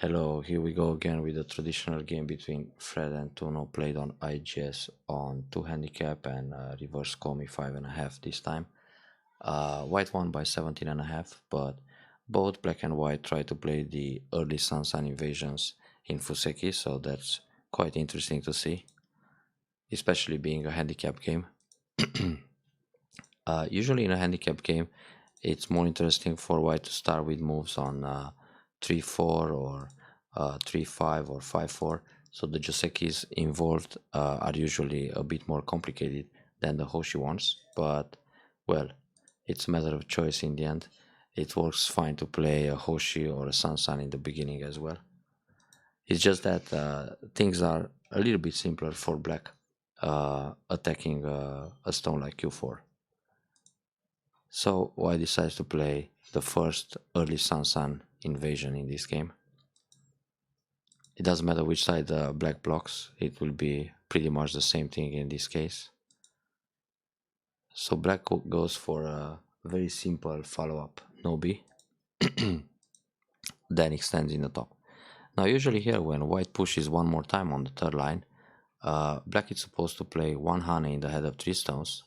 Hello, here we go again with the traditional game between Fred and Tuno played on IGS on 2 handicap and reverse Komi 5.5 this time. White won by 17.5, but both black and white tried to play the early Sansan invasions in Fuseki, so that's quite interesting to see, especially being a handicap game. Usually in a handicap game, it's more interesting for white to start with moves on 3-4 or 3-5 or 5-4. So the Josekis involved are usually a bit more complicated than the Hoshi ones, but well, it's a matter of choice in the end. It works fine to play a Hoshi or a Sansan in the beginning as well. It's just that things are a little bit simpler for black attacking a stone like Q4. So white decides to play the first early Sansan invasion in this game. It doesn't matter which side the black blocks, it will be pretty much the same thing in this case. So black goes for a very simple follow-up Nobi, then extends in the top. Now usually here when white pushes one more time on the third line, black is supposed to play one Hane in the head of 3 stones.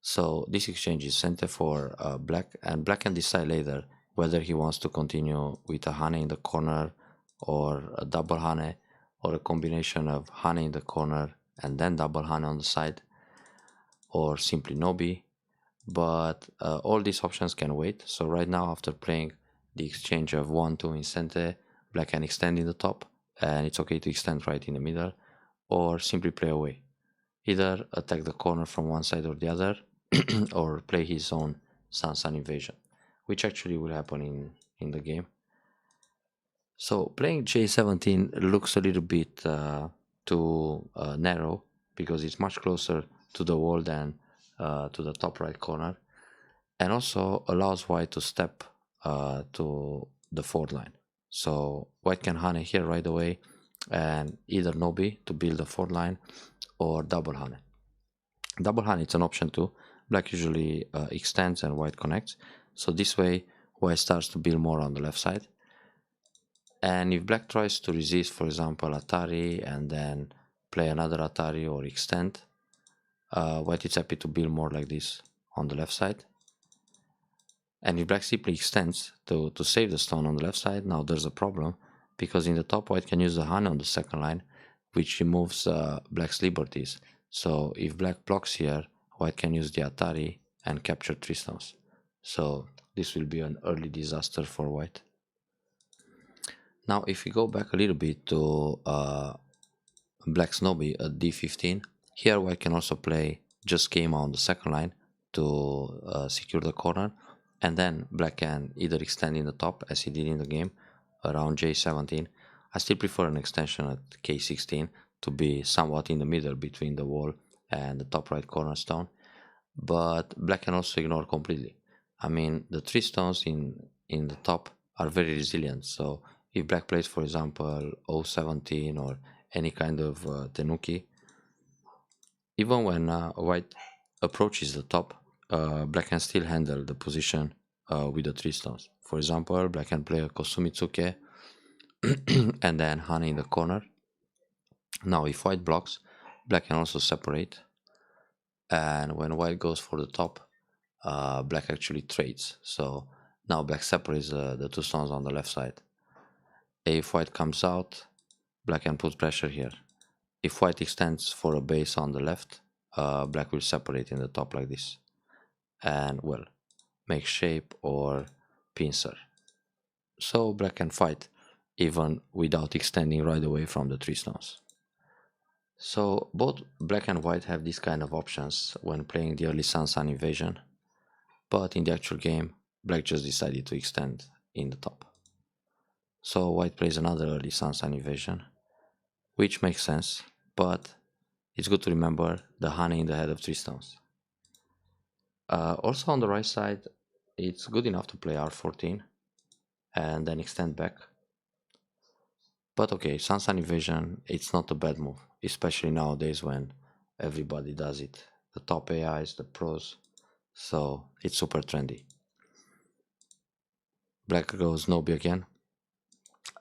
So this exchange is center for black, and black can decide later whether he wants to continue with a Hane in the corner or a double Hane or a combination of Hane in the corner and then double Hane on the side, or simply Nobi. But all these options can wait. So right now, after playing the exchange of 1-2 in center, black can extend in the top, and it's okay to extend right in the middle, or simply play away. Either attack the corner from one side or the other, or play his own Sansan invasion, which actually will happen in the game. So playing J17 looks a little bit too narrow because it's much closer to the wall than to the top right corner, and also allows white to step to the fourth line. So white can Hane here right away and either Nobi to build the fourth line or double Hane. Double Hane it's an option too. Black usually extends and white connects. So this way white starts to build more on the left side. And if black tries to resist, for example, Atari and then play another Atari or extend, white is happy to build more like this on the left side. And if black simply extends to save the stone on the left side, now there's a problem, because in the top white can use the Hane on the second line, which removes black's liberties. So if black blocks here, white can use the Atari and capture 3 stones. So this will be an early disaster for white. Now if we go back a little bit to black's Nobi at d15, here white can also play just Keima on the second line to secure the corner, and then black can either extend in the top as he did in the game around J17. I still prefer an extension at K16 to be somewhat in the middle between the wall and the top right corner stone, but black can also ignore completely. I mean, the 3 stones in the top are very resilient, so if black plays, for example, O17 or any kind of tenuki, even when white approaches the top, black can still handle the position with the 3 stones. For example, black can play a Kosumitsuke and then Hane in the corner. Now if white blocks, black can also separate, and when white goes for the top, black actually trades. So now black separates the 2 stones on the left side. If white comes out, black can put pressure here. If white extends for a base on the left, black will separate in the top like this, and well, make shape or pincer. So black can fight even without extending right away from the 3 stones. So both black and white have these kind of options when playing the early Sansan invasion, but in the actual game, black just decided to extend in the top. So white plays another early Sansan invasion, which makes sense, but it's good to remember the Hane in the head of 3 stones. Also on the right side, it's good enough to play R14 and then extend back. But okay, Sansan invasion, it's not a bad move, especially nowadays when everybody does it. The top AIs, the pros, so it's super trendy. Black goes Nobi again,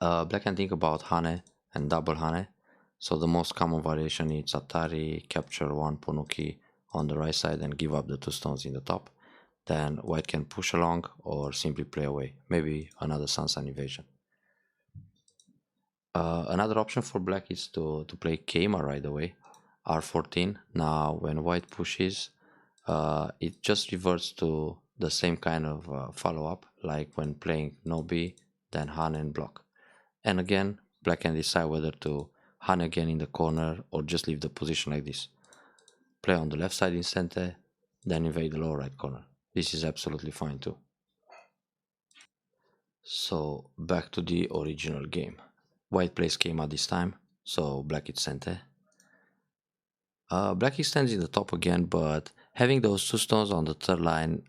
Black can think about Hane and double Hane. So the most common variation is Atari, capture one Ponuki on the right side and give up the 2 stones in the top. Then white can push along or simply play away, maybe another Sansan invasion. Another option for black is to play Keima right away, R14. Now when white pushes, it just reverts to the same kind of follow-up like when playing Nobi, then Han and block. And again, black can decide whether to Han again in the corner or just leave the position like this. Play on the left side in center, then invade the lower right corner. This is absolutely fine too. So back to the original game. White plays Keima this time, so black is center. Black extends in the top again, but having those 2 stones on the third line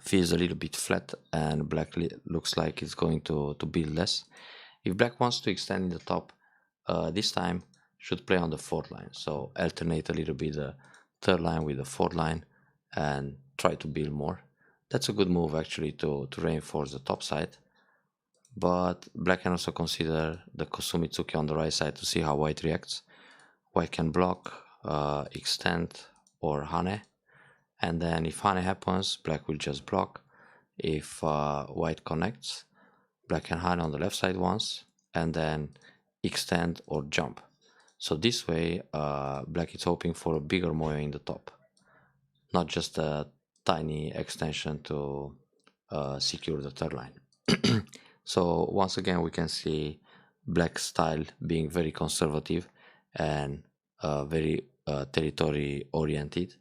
feels a little bit flat, and black looks like it's going to build less. If black wants to extend in the top, this time should play on the 4th line, so alternate a little bit the 3rd line with the 4th line and try to build more. That's a good move actually to reinforce the top side, but black can also consider the Kosumitsuki on the right side to see how white reacts. White can block, extend or Hane, and then if Hane happens, black will just block. If white connects, black can Hane on the left side once and then extend or jump. So this way black is hoping for a bigger moyo in the top, not just a tiny extension to secure the third line. So once again we can see black style being very conservative and very territory oriented,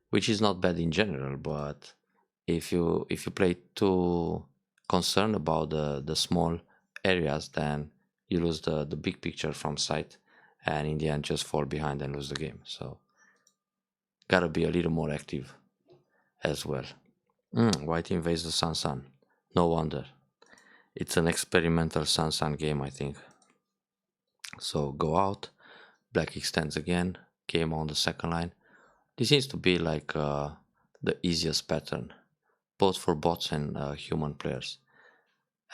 which is not bad in general, but if you play too concerned about the small areas, then you lose the big picture from sight and in the end just fall behind and lose the game. So gotta be a little more active as well. White invades the Sansan. No wonder. It's an experimental Sansan game, I think. So go out, black extends again, game on the second line. This seems to be like the easiest pattern, both for bots and human players.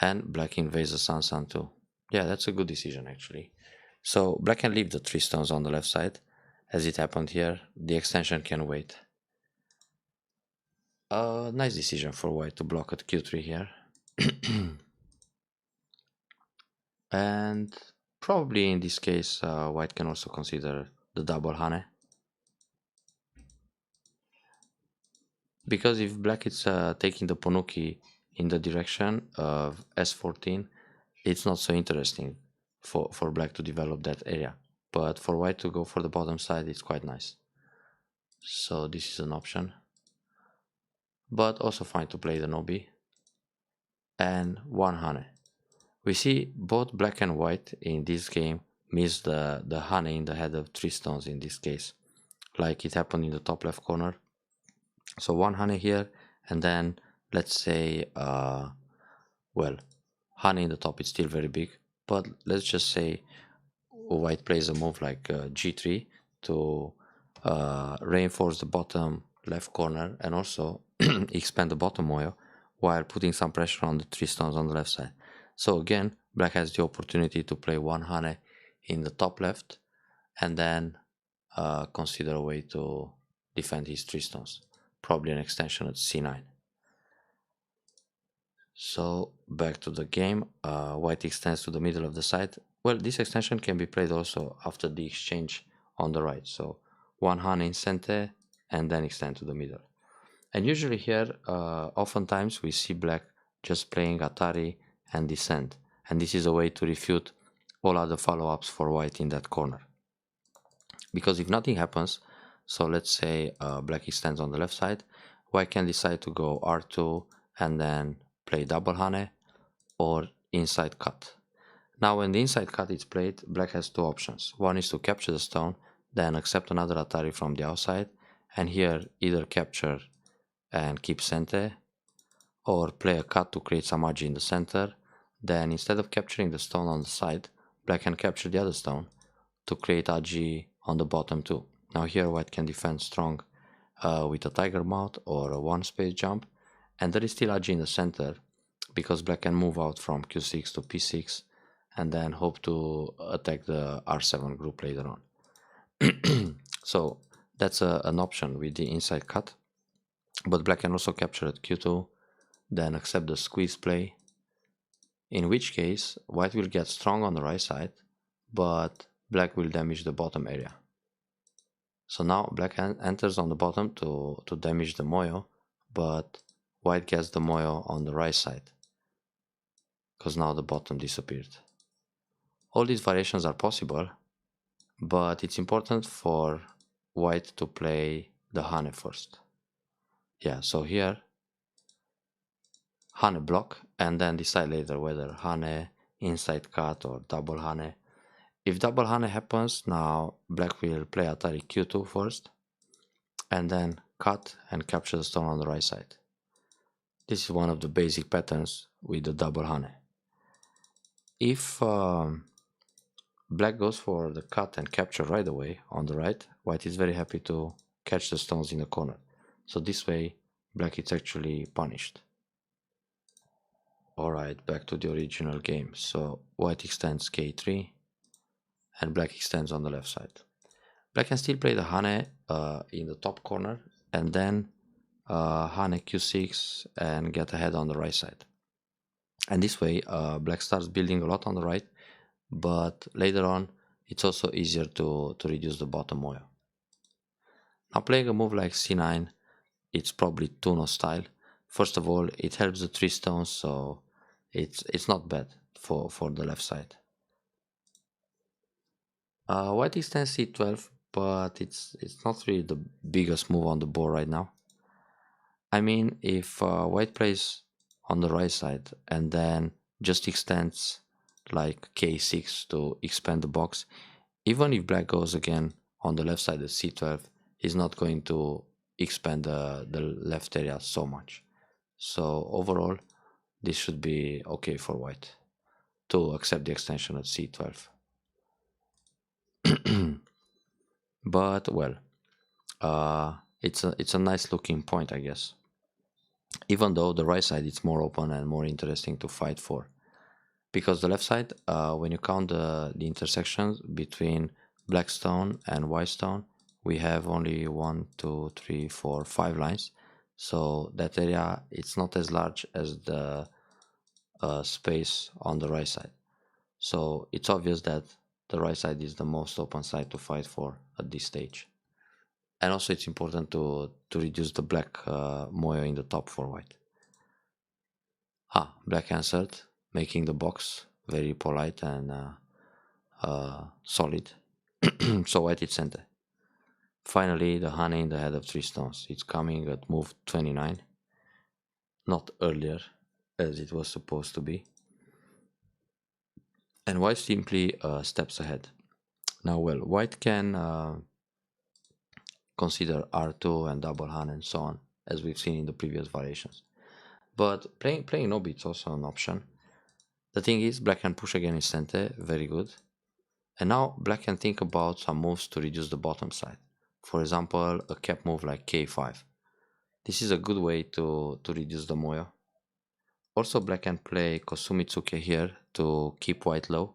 And black invades the Sansan too. Yeah, that's a good decision actually. So black can leave the 3 stones on the left side, as it happened here. The extension can wait. Nice decision for white to block at Q3 here. And probably in this case, white can also consider the double Hane. Because if black is taking the Ponuki in the direction of S14, it's not so interesting for black to develop that area. But for white to go for the bottom side, it's quite nice. So this is an option. But also fine to play the Nobi. And one Hane. We see both black and white in this game miss the Hane in the head of 3 stones in this case, like it happened in the top left corner. So one Hane here, and then let's say, well, Hane in the top is still very big, but let's just say white plays a move like G3 to reinforce the bottom left corner and also expand the bottom moyo while putting some pressure on the 3 stones on the left side. So again, black has the opportunity to play one Hane in the top left and then consider a way to defend his 3 stones, probably an extension at C9. So back to the game, white extends to the middle of the side. Well, this extension can be played also after the exchange on the right. So one Hane in center and then extend to the middle. And usually here, oftentimes we see black just playing Atari and descent. And this is a way to refute all other follow-ups for white in that corner. Because if nothing happens, so let's say black extends on the left side, white can decide to go R2 and then play double Hane or inside cut. Now when the inside cut is played, black has 2 options. One is to capture the stone, then accept another Atari from the outside, and here either capture and keep center, or play a cut to create some agi in the center. Then instead of capturing the stone on the side, black can capture the other stone to create agi on the bottom too. Now here white can defend strong with a tiger mouth or a 1 space jump, and there is still agi in the center because black can move out from Q6 to P6 and then hope to attack the R7 group later on. So that's an option with the inside cut, but black can also capture at Q2, then accept the squeeze play, in which case white will get strong on the right side, but black will damage the bottom area. So now black enters on the bottom to damage the moyo, but white gets the moyo on the right side, because now the bottom disappeared. All these variations are possible, but it's important for white to play the Hane first. Yeah, so here Hane block and then decide later whether Hane, inside cut or double Hane. If double Hane happens, now black will play Atari Q2 first and then cut and capture the stone on the right side. This is one of the basic patterns with the double Hane. If black goes for the cut and capture right away on the right, white is very happy to catch the stones in the corner. So this way black is actually punished. Alright, back to the original game. So white extends k3 and black extends on the left side. Black can still play the Hane in the top corner and then Hane q6 and get ahead on the right side. And this way black starts building a lot on the right, but later on it's also easier to reduce the bottom moyo. Now playing a move like c9, it's probably Tuno style. First of all, it helps the 3 stones, so it's not bad for the left side. White extends c12, but it's not really the biggest move on the board right now. I mean, if white plays on the right side and then just extends like k6 to expand the box, even if black goes again on the left side at c12, he's not going to expand the left area so much. So overall, this should be okay for white to accept the extension at c12. But well, it's a nice looking point, I guess. Even though the right side is more open and more interesting to fight for, because the left side, when you count the intersections between black stone and white stone, we have only 1, 2, 3, 4, 5 lines. So that area, it's not as large as the space on the right side. So it's obvious that the right side is the most open side to fight for at this stage. And also it's important to reduce the black moyo in the top for white. Black answered, making the box very polite and solid. So white is center. Finally, the Hane in the head of 3 stones. It's coming at move 29, not earlier as it was supposed to be. And white simply steps ahead. Now, well, white can consider R2 and double Hane and so on, as we've seen in the previous variations. But playing no beat's also an option. The thing is, black can push again in center, very good. And now black can think about some moves to reduce the bottom side. For example, a cap move like k5. This is a good way to reduce the moyo. Also, black can play Kosumitsuke here to keep white low,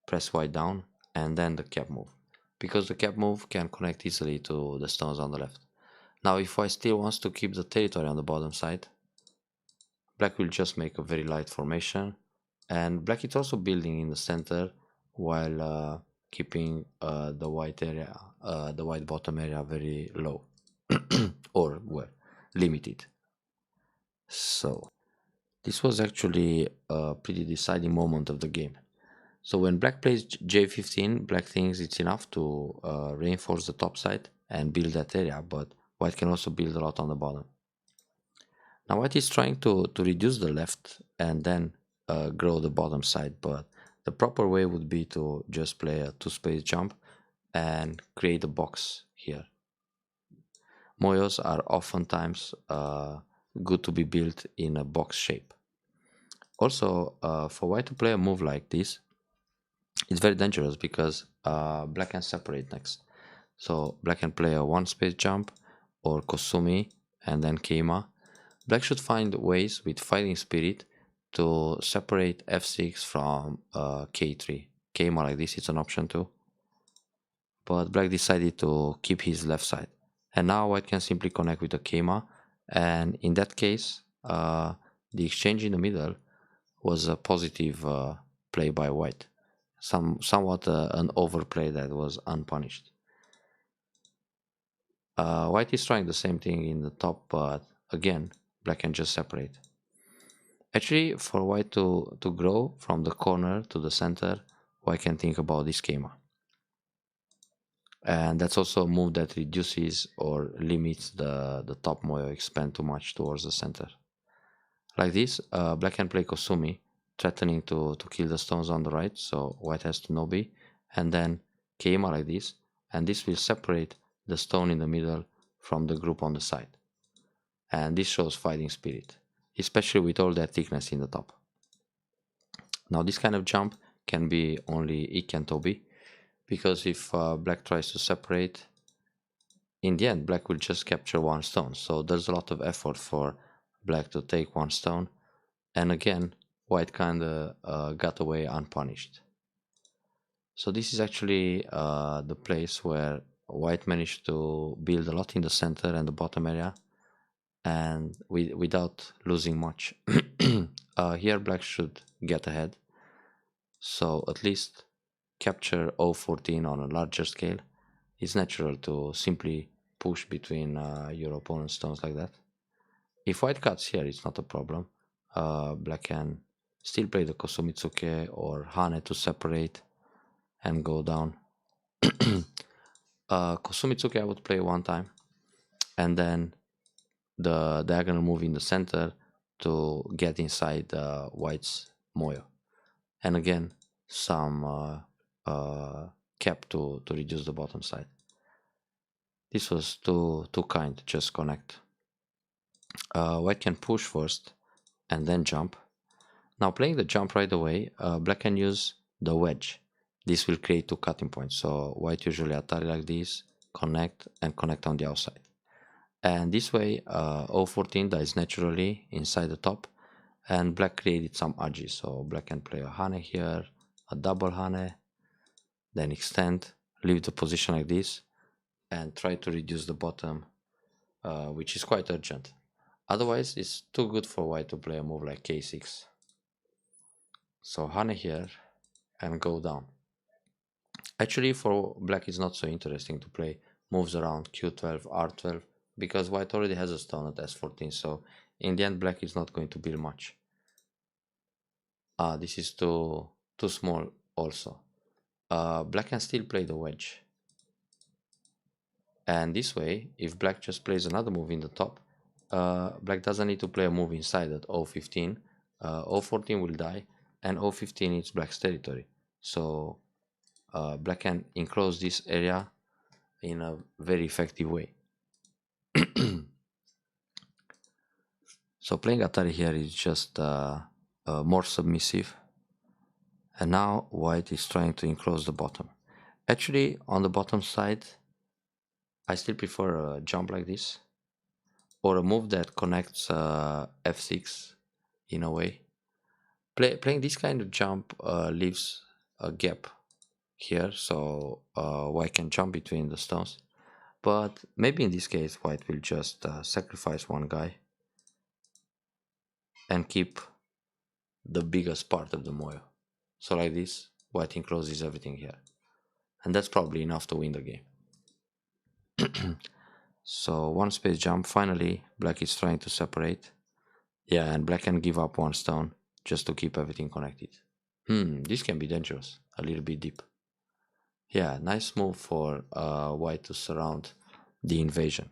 press white down, and then the cap move, because the cap move can connect easily to the stones on the left. Now, if white still wants to keep the territory on the bottom side, black will just make a very light formation, and black is also building in the center while keeping the white area, the white bottom area very low, or well, limited. So this was actually a pretty deciding moment of the game. So when black plays j15, black thinks it's enough to reinforce the top side and build that area, but white can also build a lot on the bottom. Now white is trying to reduce the left and then grow the bottom side, but the proper way would be to just play a 2-space jump and create a box here. Moyos are oftentimes good to be built in a box shape. Also, for white to play a move like this, it's very dangerous because black can separate next. So black can play a 1-space jump or Kosumi and then Keima. Black should find ways with fighting spirit to separate f6 from k3. Kema like this, it's an option too. But black decided to keep his left side. And now white can simply connect with the Kema. And in that case, the exchange in the middle was a positive play by white. Somewhat an overplay that was unpunished. White is trying the same thing in the top, but again, black can just separate. Actually, for white to grow from the corner to the center, white can think about this schema. And that's also a move that reduces or limits the top moyo expand too much towards the center. Like this, black can play Kosumi, threatening to kill the stones on the right, so white has to Nobi, and then Keima like this, and this will separate the stone in the middle from the group on the side. And this shows fighting spirit, especially with all that thickness in the top. Now this kind of jump can be only Ikki and Tobi, because if black tries to separate, in the end black will just capture one stone, so there's a lot of effort for black to take one stone, and again white kinda got away unpunished. So this is actually the place where white managed to build a lot in the center and the bottom area, and without losing much. Here black should get ahead, so at least capture 014 on a larger scale. It's natural to simply push between your opponent's stones like that. If white cuts here, it's not a problem. Black can still play the Kosumitsuke or Hane to separate and go down. Kosumitsuke I would play one time, and then the diagonal move in the center to get inside white's moyo. And again, some cap to reduce the bottom side. This was too kind, just connect. White can push first and then jump. Now playing the jump right away, black can use the wedge. This will create two cutting points, so white usually Atari like this, connect and connect on the outside. And this way 014 dies naturally inside the top, and black created some agi, so black can play a Hane here, a double Hane, then extend, leave the position like this, and try to reduce the bottom, which is quite urgent. Otherwise, it's too good for white to play a move like k6. So Hane here and go down. Actually, for black, it's not so interesting to play moves around q12, r12, because white already has a stone at s14, so in the end, black is not going to build much. This is too small also. Black can still play the wedge. And this way, if black just plays another move in the top, black doesn't need to play a move inside at 015. 014 will die, and 015 is black's territory. So black can enclose this area in a very effective way. So playing Atari here is just more submissive. And now white is trying to enclose the bottom. Actually, on the bottom side, I still prefer a jump like this, or a move that connects f6 in a way. Playing this kind of jump leaves a gap here, so white can jump between the stones. But maybe in this case, white will just sacrifice one guy and keep the biggest part of the moyo. So like this, white encloses everything here. And that's probably enough to win the game. So one space jump, finally black is trying to separate. Yeah, and black can give up one stone just to keep everything connected. This can be dangerous, a little bit deep. Yeah, nice move for white to surround the invasion.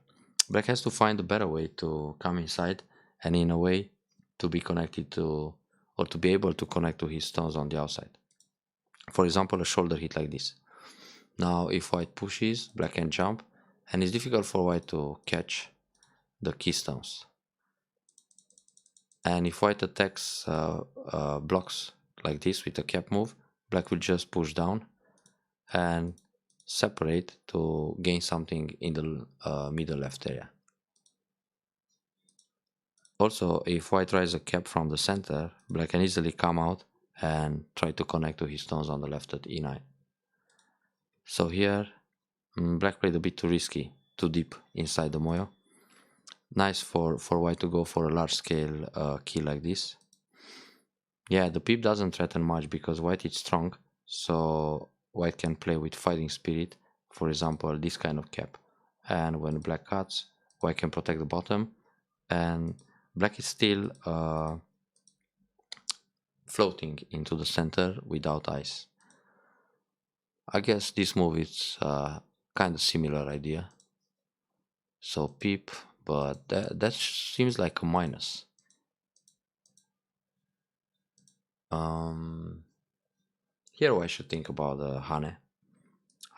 Black has to find a better way to come inside, and in a way to be connected to, or to be able to connect to his stones on the outside. For example, a shoulder hit like this. Now if white pushes, black can jump, and it's difficult for white to catch the keystones. And if white attacks blocks like this with a cap move, black will just push down and separate to gain something in the middle left area. Also, if white tries a cap from the center, black can easily come out and try to connect to his stones on the left at e9. So here, black played a bit too risky, too deep inside the moyo. Nice for white to go for a large scale kill like this. Yeah, the peep doesn't threaten much because white is strong, so white can play with fighting spirit, for example this kind of cap. And when black cuts, white can protect the bottom, and black is still floating into the center without ice. I guess this move is kind of similar idea. So peep, but that seems like a minus. Here I should think about Hane.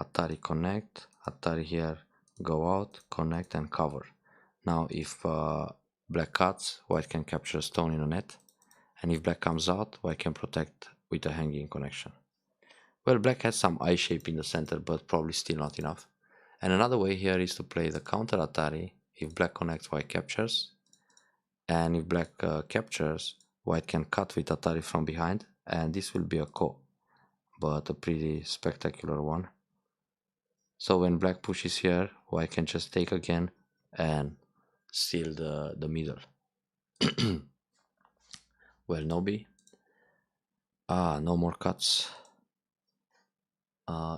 Atari connect, Atari here go out, connect and cover. Now if black cuts, white can capture a stone in a net, and if black comes out, white can protect with a hanging connection. Well, black has some eye shape in the center, but probably still not enough. And another way here is to play the counter Atari. If black connects, white captures, and if black captures, white can cut with Atari from behind, and this will be a ko, but a pretty spectacular one. So when black pushes here, white can just take again and seal the middle. Well, Nobi. No more cuts.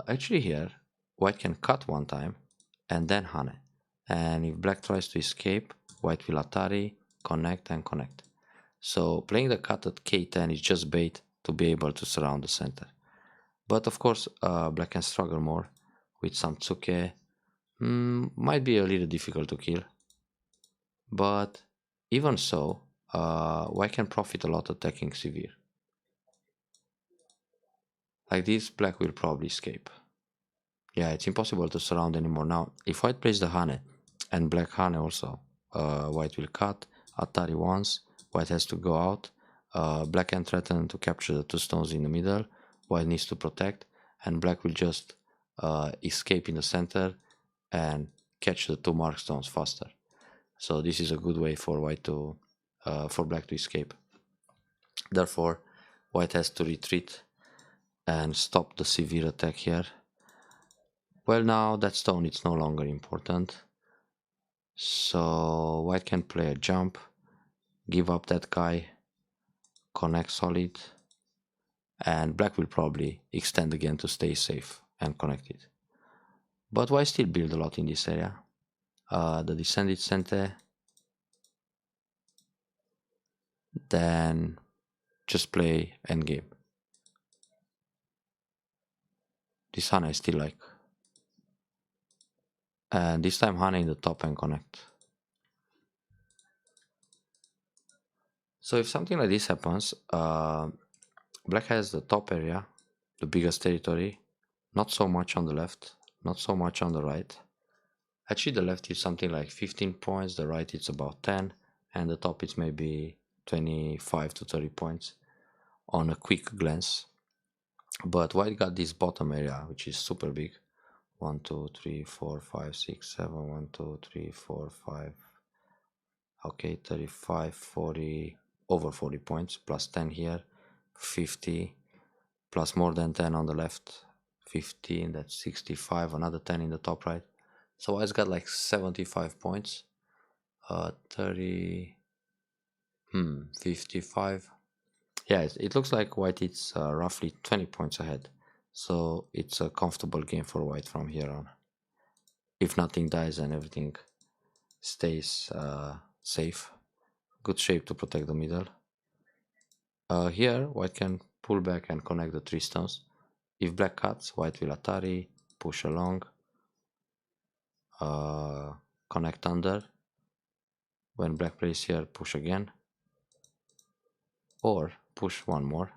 Actually here, white can cut one time and then Hane. And if black tries to escape, white will Atari, connect and connect. So playing the cut at k10 is just bait to be able to surround the center. But of course, black can struggle more with some tsuke. Might be a little difficult to kill. But even so, white can profit a lot attacking severe. Like this, black will probably escape. Yeah, it's impossible to surround anymore now. If white plays the Hane and black Hane also, white will cut, Atari once, white has to go out, black can threaten to capture the two stones in the middle, white needs to protect, and black will just escape in the center and catch the two mark stones faster. So this is a good way for white to, for black to escape. Therefore, white has to retreat and stop the severe attack here. Well, now that stone is no longer important. So white can play a jump, give up that guy, connect solid, and black will probably extend again to stay safe and connect it. But white still build a lot in this area. The descended center, then just play endgame. This Hana I still like. And this time Hana in the top and connect. So if something like this happens, black has the top area, the biggest territory, not so much on the left, not so much on the right. Actually the left is something like 15 points, the right is about 10, and the top is maybe 25 to 30 points on a quick glance. But white got this bottom area, which is super big. 1, 2, 3, 4, 5, 6, 7, 1, 2, 3, 4, 5. Okay, 35, 40, over 40 points, plus 10 here, 50, plus more than 10 on the left, 15, that's 65, another 10 in the top right. So white's got like 75 points, 30, 55. Yeah, it looks like white is roughly 20 points ahead. So it's a comfortable game for white from here on. If nothing dies and everything stays safe. Good shape to protect the middle. Here, white can pull back and connect the three stones. If black cuts, white will Atari, push along, connect under. When black plays here, push again, or push one more.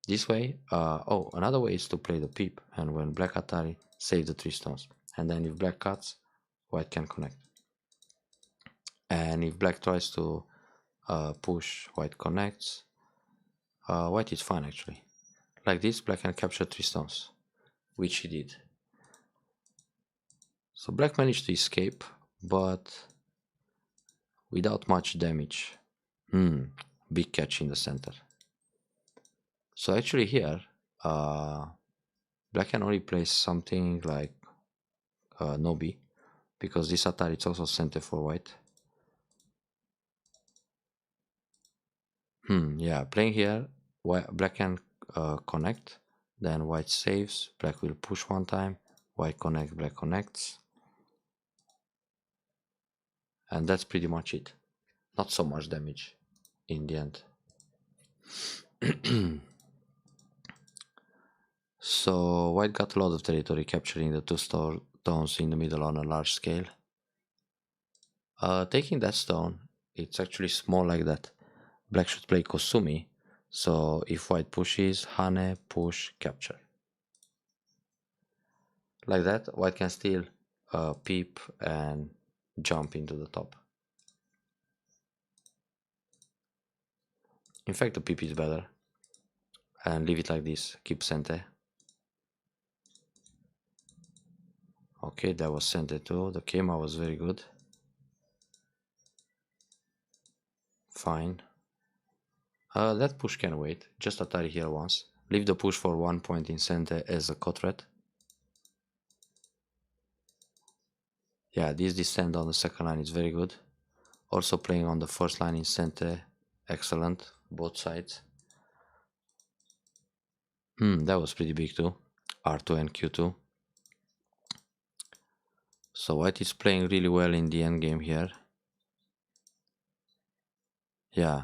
This way, oh, another way is to play the peep, and when black Atari, save the three stones. And then if black cuts, white can connect. And if black tries to push, white connects. White is fine actually. Like this, black can capture three stones, which he did. So black managed to escape, but without much damage. Big catch in the center. So actually here, black can only play something like Nobi, because this Atari is also center for white. Yeah, playing here, black can connect, then white saves, black will push one time, white connects, black connects. And that's pretty much it. Not so much damage in the end. So white got a lot of territory, capturing the two stones in the middle on a large scale. Taking that stone, it's actually small like that. Black should play Kosumi, so if white pushes, Hane, push, capture. Like that, white can still peep and jump into the top. In fact, the peep is better. And leave it like this, keep center. Okay, that was center too. The Kema was very good. Fine. That push can wait. Just Atari here once. Leave the push for 1 point in center as a cotret. Yeah, this descent on the second line is very good. Also playing on the first line in center. Excellent. Both sides. That was pretty big too. R2 and Q2. So white is playing really well in the end game here. Yeah,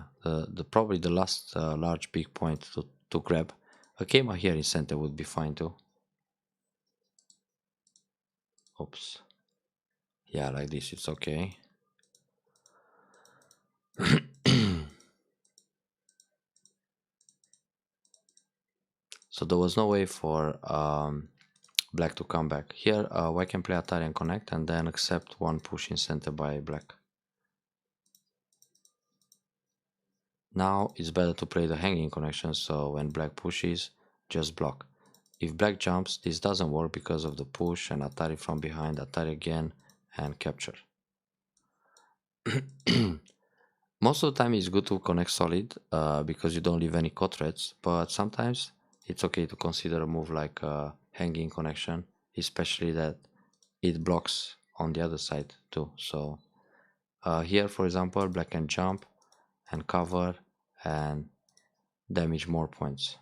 probably the last large big point to grab. A Kema here in center would be fine too. Oops. Yeah, like this it's okay. So there was no way for black to come back. Here white can play Atari and connect and then accept one push in center by black. Now it's better to play the hanging connection, so when black pushes, just block. If black jumps, this doesn't work because of the push and Atari from behind, Atari again, and capture. Most of the time it's good to connect solid because you don't leave any cotrets, but sometimes it's okay to consider a move like a hanging connection, especially that it blocks on the other side too. So here, for example, black can jump and cover and damage more points.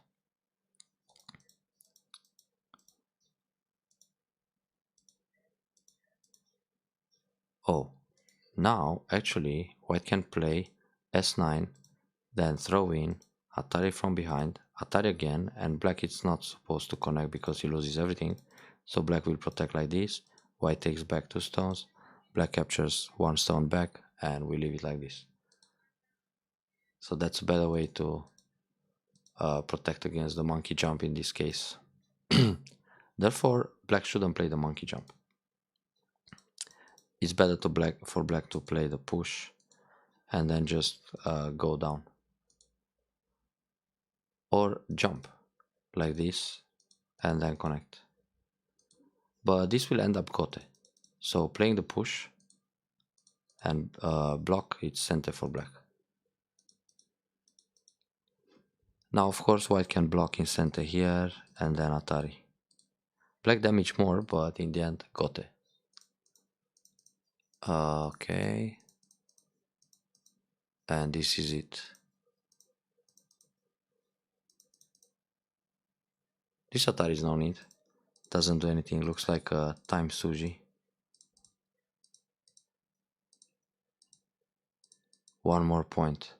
Oh, now actually white can play S9, then throw in Atari from behind, Atari again, and black is not supposed to connect because he loses everything. So black will protect like this, white takes back 2 stones, black captures 1 stone back, and we leave it like this. So that's a better way to protect against the monkey jump in this case. Therefore, black shouldn't play the monkey jump. It's better for black to play the push and then just go down. Or jump like this and then connect. But this will end up gote. So playing the push and block, it's center for black. Now of course white can block in center here and then Atari. Black damage more, but in the end gote. Okay. And this is it. This Atari is no need. Doesn't do anything, looks like a time Suji. 1 more point.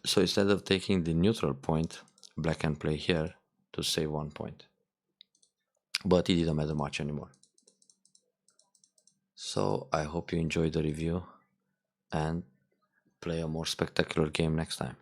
So instead of taking the neutral point, black can play here to save 1 point. But it didn't matter much anymore. So I hope you enjoyed the review and play a more spectacular game next time.